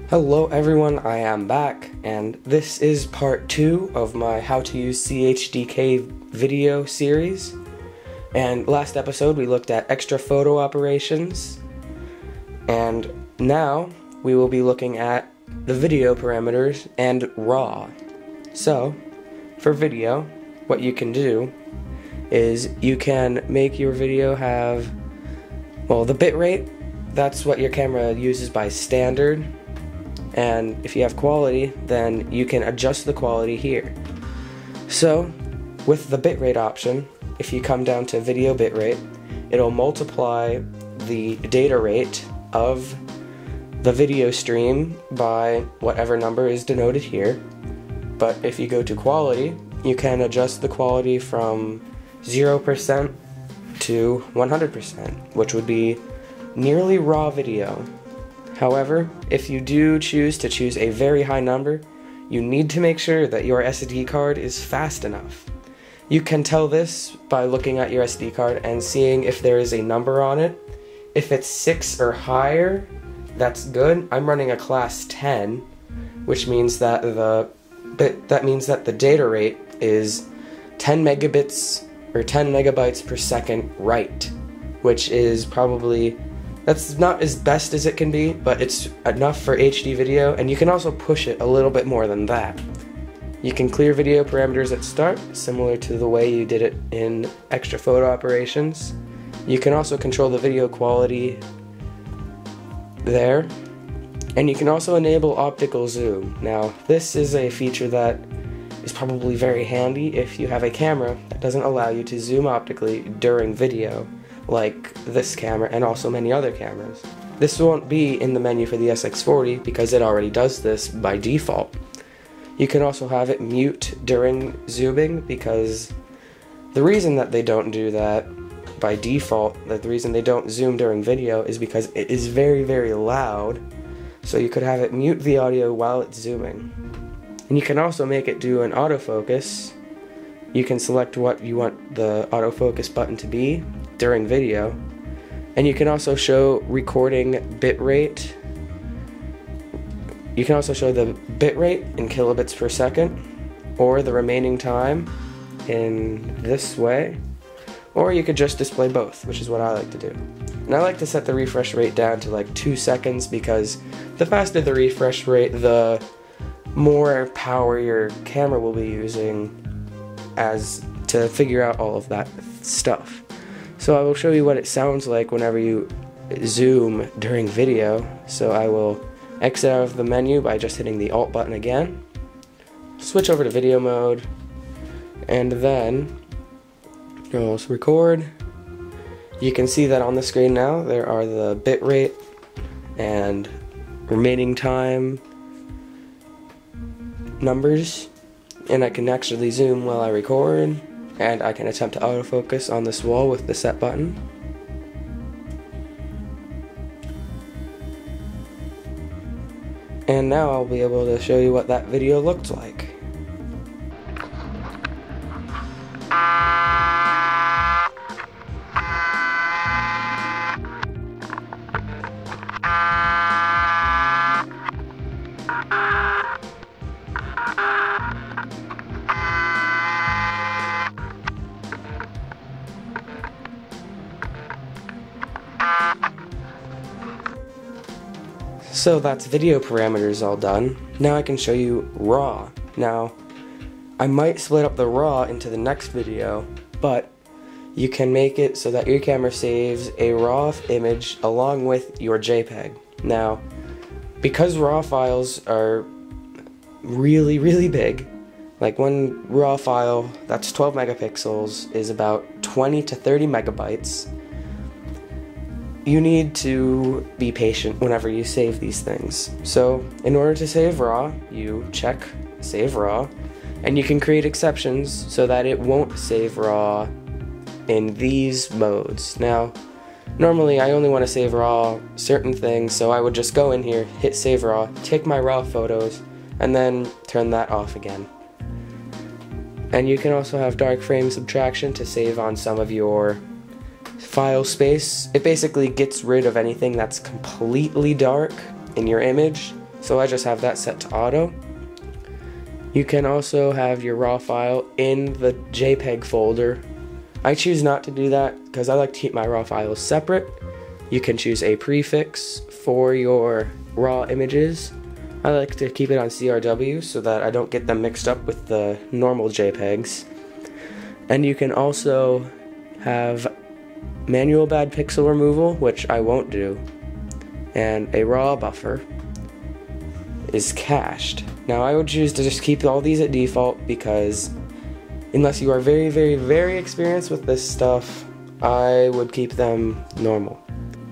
Hello everyone, I am back, and this is part 2 of my How to Use CHDK video series. And last episode we looked at extra photo operations, and now we will be looking at the video parameters and RAW. So, for video, what you can do is you can make your video have, well, the bitrate, that's what your camera uses by standard. And if you have quality, then you can adjust the quality here. So, with the bitrate option, if you come down to video bitrate, it'll multiply the data rate of the video stream by whatever number is denoted here. But if you go to quality, you can adjust the quality from 0% to 100%, which would be nearly raw video. However, if you do choose to choose a very high number, you need to make sure that your SD card is fast enough. You can tell this by looking at your SD card and seeing if there is a number on it. If it's 6 or higher, that's good. I'm running a class 10, which means that the data rate is 10 megabits or 10 megabytes per second write, which is probably, that's not as best as it can be, but it's enough for HD video, and you can also push it a little bit more than that. You can clear video parameters at start, similar to the way you did it in extra photo operations. You can also control the video quality there, and you can also enable optical zoom. Now, this is a feature that is probably very handy if you have a camera that doesn't allow you to zoom optically during video, like this camera and also many other cameras. This won't be in the menu for the SX40 because it already does this by default. You can also have it mute during zooming, because the reason that they don't do that by default, the reason they don't zoom during video is because it is very, very loud, so you could have it mute the audio while it's zooming. And you can also make it do an autofocus. You can select what you want the autofocus button to be during video, and you can also show recording bitrate. You can also show the bitrate in kilobits per second, or the remaining time in this way, or you could just display both, which is what I like to do. And I like to set the refresh rate down to like 2 seconds, because the faster the refresh rate, the more power your camera will be using as to figure out all of that stuff. So I will show you what it sounds like whenever you zoom during video. So I will exit out of the menu by just hitting the Alt button again, switch over to video mode, and then I'll record. You can see that on the screen now there are the bitrate and remaining time numbers, and I can actually zoom while I record. And I can attempt to autofocus on this wall with the set button. And now I'll be able to show you what that video looked like. So that's video parameters all done. Now I can show you RAW. Now, I might split up the RAW into the next video, but you can make it so that your camera saves a RAW image along with your JPEG. Now, because RAW files are really, really big, like one RAW file that's 12 megapixels is about 20 to 30 megabytes, you need to be patient whenever you save these things. So, in order to save RAW, you check Save RAW, and you can create exceptions so that it won't save RAW in these modes. Now, normally I only want to save RAW certain things, so I would just go in here, hit Save RAW, take my RAW photos, and then turn that off again. And you can also have dark frame subtraction to save on some of your file space. It basically gets rid of anything that's completely dark in your image, so I just have that set to auto. You can also have your RAW file in the JPEG folder. I choose not to do that because I like to keep my RAW files separate. You can choose a prefix for your RAW images. I like to keep it on CRW so that I don't get them mixed up with the normal JPEGs. And you can also have manual bad pixel removal, which I won't do, and a RAW buffer is cached. Now I would choose to just keep all these at default because unless you are very, very, very experienced with this stuff, I would keep them normal.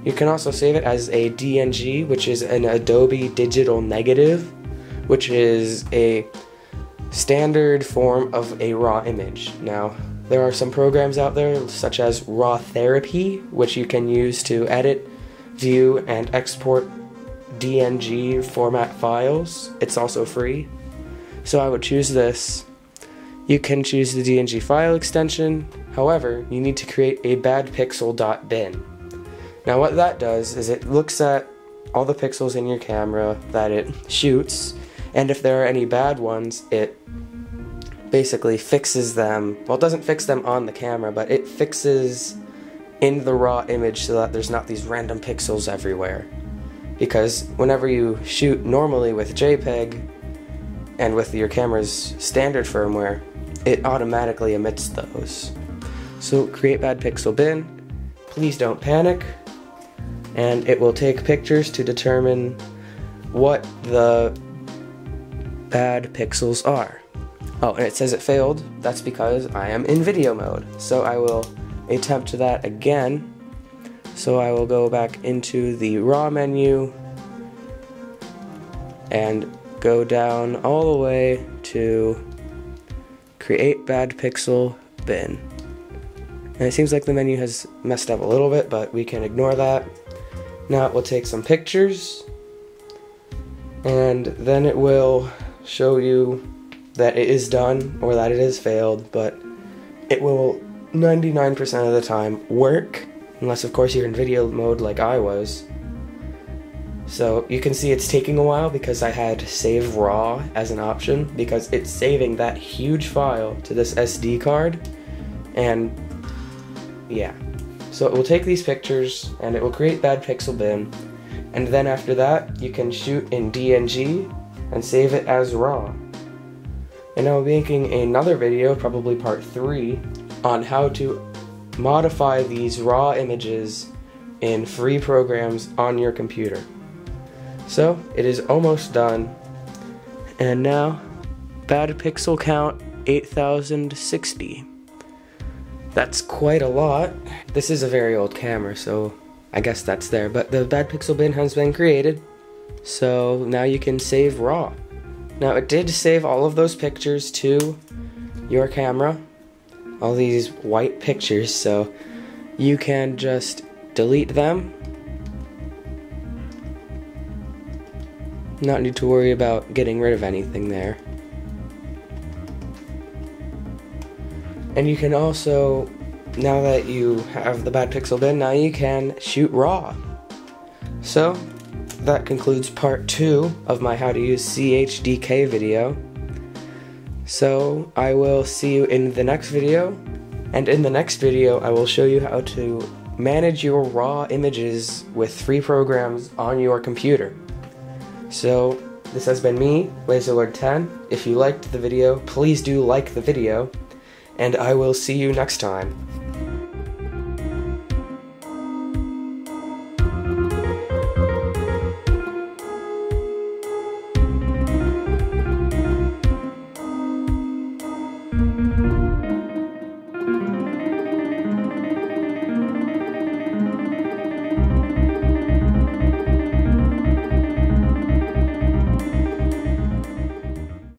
You can also save it as a DNG, which is an Adobe Digital Negative, which is a standard form of a RAW image. Now, there are some programs out there, such as Raw Therapy, which you can use to edit, view, and export DNG format files. It's also free. So I would choose this. You can choose the DNG file extension. However, you need to create a badpixel.bin. Now what that does is it looks at all the pixels in your camera that it shoots, and if there are any bad ones, it basically fixes them. Well, it doesn't fix them on the camera, but it fixes in the raw image so that there's not these random pixels everywhere. Because whenever you shoot normally with JPEG and with your camera's standard firmware, it automatically emits those. So create badpixel.bin. Please don't panic. And it will take pictures to determine what the bad pixels are. Oh, and it says it failed. That's because I am in video mode. So I will attempt that again. So I will go back into the RAW menu and go down all the way to create badpixel.bin. And it seems like the menu has messed up a little bit, but we can ignore that. Now it will take some pictures, and then it will show you that it is done or that it has failed, but it will 99% of the time work, unless of course you're in video mode like I was. So you can see it's taking a while because I had save raw as an option, because it's saving that huge file to this SD card, and yeah. So it will take these pictures and it will create badpixel.bin, and then after that you can shoot in DNG and save it as RAW. And I will be making another video, probably part 3, on how to modify these RAW images in free programs on your computer. So it is almost done, and now bad pixel count 8060. That's quite a lot. This is a very old camera, so I guess that's there. But the badpixel.bin has been created, so now you can save RAW. Now it did save all of those pictures to your camera, all these white pictures, so you can just delete them. Not need to worry about getting rid of anything there. And you can also, now that you have the badpixel.bin, now you can shoot RAW. So that concludes part 2 of my how to use CHDK video. So I will see you in the next video, and in the next video I will show you how to manage your RAW images with free programs on your computer. So this has been me, LaserLord10. If you liked the video, please do like the video, and I will see you next time.